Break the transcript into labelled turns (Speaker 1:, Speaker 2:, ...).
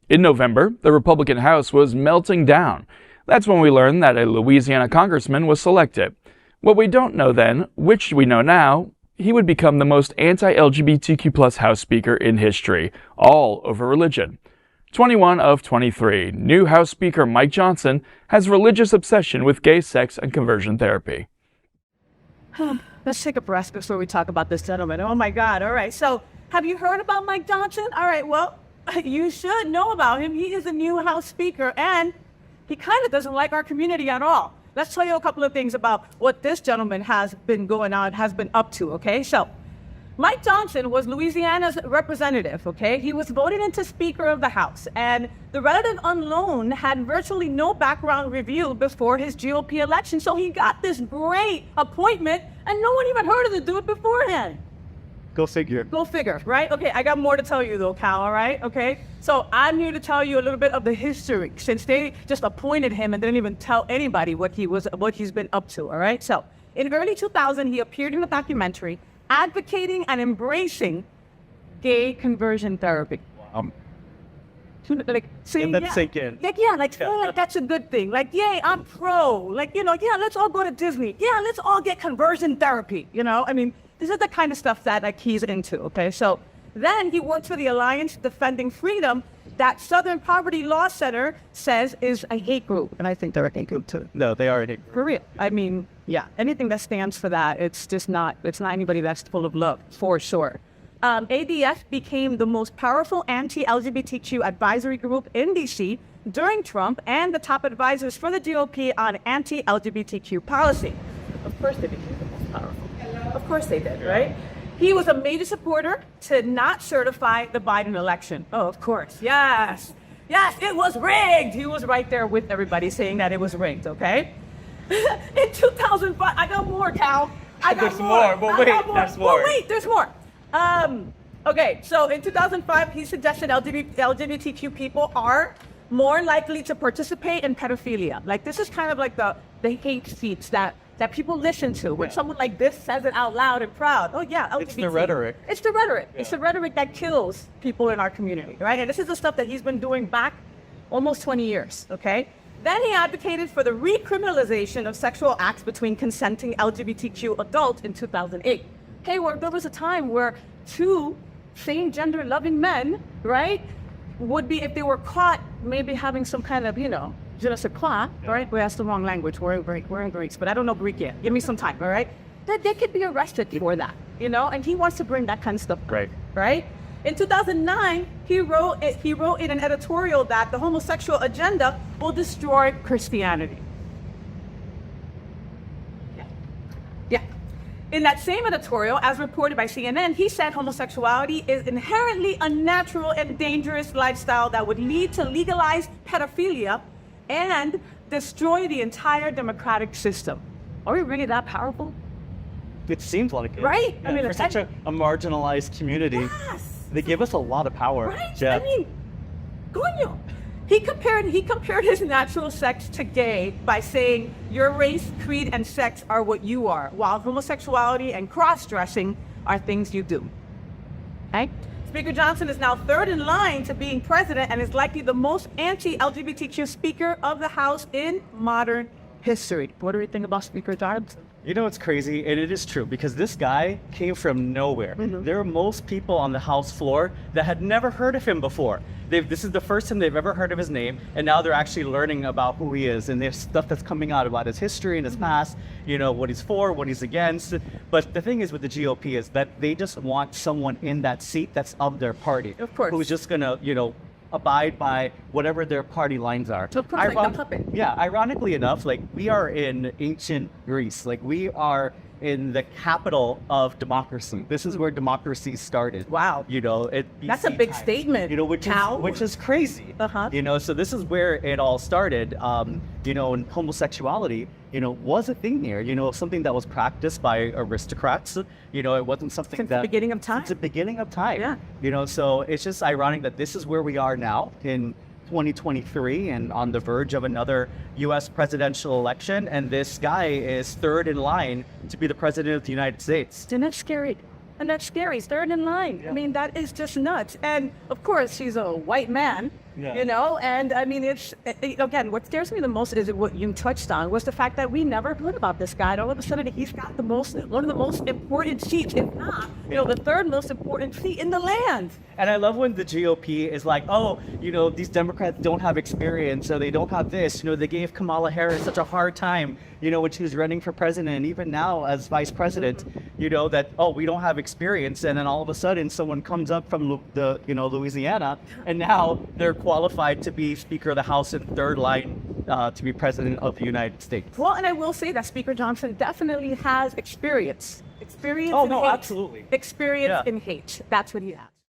Speaker 1: In November, the Republican House was melting down. That's when we learned that a Louisiana congressman was selected. What we don't know then, which we know now, he would become the most anti-LGBTQ+ House Speaker in history, all over religion. 21 of 23, new House Speaker Mike Johnson has religious obsession with gay sex and conversion therapy.
Speaker 2: Let's take a breath before we talk about this gentleman. Oh my God, all right. So, have you heard about Mike Johnson? All right, well, you should know about him. He is a new House Speaker, and he kind of doesn't like our community at all. Let's tell you a couple of things about what this gentleman has been up to, okay? So, Mike Johnson was Louisiana's representative, okay? He was voted into Speaker of the House, and the relative unknown had virtually no background review before his GOP election, so he got this great appointment, and no one even heard of the dude beforehand.
Speaker 3: Go figure.
Speaker 2: Go figure, right? Okay, I got more to tell you though, Cal, all right? Okay, so I'm here to tell you a little bit of the history, since they just appointed him and didn't even tell anybody what he's been up to, all right? So, in early 2000, he appeared in a documentary advocating and embracing gay conversion therapy. Like, saying,
Speaker 3: Let that sink in.
Speaker 2: Like that's a good thing. Like, yay, I'm pro. Like, let's all go to Disney. Yeah, let's all get conversion therapy. I mean, this is the kind of stuff that like he's into. Okay, so then he worked for the Alliance Defending Freedom, that Southern Poverty Law Center says is a hate group, and I think they're a hate group too.
Speaker 3: No, they are a hate group.
Speaker 2: For real. I mean, yeah, anything that stands for that, it's not anybody that's full of love, for sure. ADF became the most powerful anti-LGBTQ advisory group in DC during Trump and the top advisors for the GOP on anti-LGBTQ policy. Of course they became the most powerful. Of course they did, right? He was a major supporter to not certify the Biden election. Oh, of course. Yes, it was rigged. He was right there with everybody saying that it was rigged, okay? In 2005, I got more, Cal.
Speaker 3: There's more.
Speaker 2: There's more. Okay, so in 2005, he suggested LGBTQ people are more likely to participate in pedophilia. Like, this is kind of like the hate speech that people listen to when someone like this says it out loud and proud. Oh yeah, LGBT.
Speaker 3: It's the rhetoric.
Speaker 2: It's the rhetoric.
Speaker 3: Yeah.
Speaker 2: It's the rhetoric that kills people in our community, right? And this is the stuff that he's been doing back almost 20 years, okay? Then he advocated for the recriminalization of sexual acts between consenting LGBTQ adults in 2008. Okay, where there was a time where two same-gender loving men, right, would be, if they were caught maybe having some kind of, je ne sais quoi, right? Well, that's the wrong language. We're in Greek, but I don't know Greek yet. Give me some time, all right? That they could be arrested for that, and he wants to bring that kind of stuff back, right? In 2009, he wrote in an editorial that the homosexual agenda will destroy Christianity. Yeah. In that same editorial, as reported by CNN, he said homosexuality is inherently unnatural and dangerous lifestyle that would lead to legalized pedophilia and destroy the entire democratic system. Are we really that powerful?
Speaker 3: It seems like it.
Speaker 2: Right?
Speaker 3: Yeah, I mean, for such a marginalized community, yes. They give us a lot of power.
Speaker 2: Right?
Speaker 3: Yeah.
Speaker 2: I mean, coño. He compared his natural sex to gay by saying your race, creed, and sex are what you are, while homosexuality and cross-dressing are things you do. Okay? Speaker Johnson is now third in line to being president and is likely the most anti-LGBTQ Speaker of the House in modern history. What do you think about Speaker Johnson?
Speaker 3: It's crazy, and it is true, because this guy came from nowhere. Mm-hmm. There are most people on the House floor that had never heard of him before. This is the first time they've ever heard of his name, and now they're actually learning about who he is, and there's stuff that's coming out about his history and his past, what he's for, what he's against. But the thing is with the GOP is that they just want someone in that seat that's of their party.
Speaker 2: Of course.
Speaker 3: Who's just gonna, abide by whatever their party lines are.
Speaker 2: So like the puppet.
Speaker 3: Yeah, ironically enough, like, we are in ancient Greece. Like, we are in the capital of democracy. This is where democracy started.
Speaker 2: Wow.
Speaker 3: That's
Speaker 2: a big statement.
Speaker 3: Which is crazy.
Speaker 2: Uh-huh.
Speaker 3: So this is where it all started. And homosexuality, was a thing here. Something that was practiced by aristocrats. It wasn't something
Speaker 2: since the beginning of time.
Speaker 3: Since the beginning of time.
Speaker 2: Yeah.
Speaker 3: So it's just ironic that this is where we are now in 2023 and on the verge of another U.S. presidential election, and this guy is third in line to be the president of the United States.
Speaker 2: Isn't that scary? And that's scary. Third in line. I mean, that is just nuts. And of course, he's a white man, you know, and I mean, again, what scares me the most is what you touched on was the fact that we never heard about this guy. And all of a sudden, he's got one of the most important seats, if not, you know, the third most important seat in the land.
Speaker 3: And I love when the GOP is like, oh, you know, these Democrats don't have experience, or they don't have this. You know, they gave Kamala Harris such a hard time, you know, when she was running for president, and even now as vice president, you know, that, oh, we don't have experience. And then all of a sudden someone comes up from Louisiana, and now they're qualified to be Speaker of the House in third line to be President of the United States.
Speaker 2: Well, and I will say that Speaker Johnson definitely has experience. Experience
Speaker 3: Oh,
Speaker 2: in
Speaker 3: no,
Speaker 2: hate.
Speaker 3: absolutely.
Speaker 2: Experience in hate. That's what he has.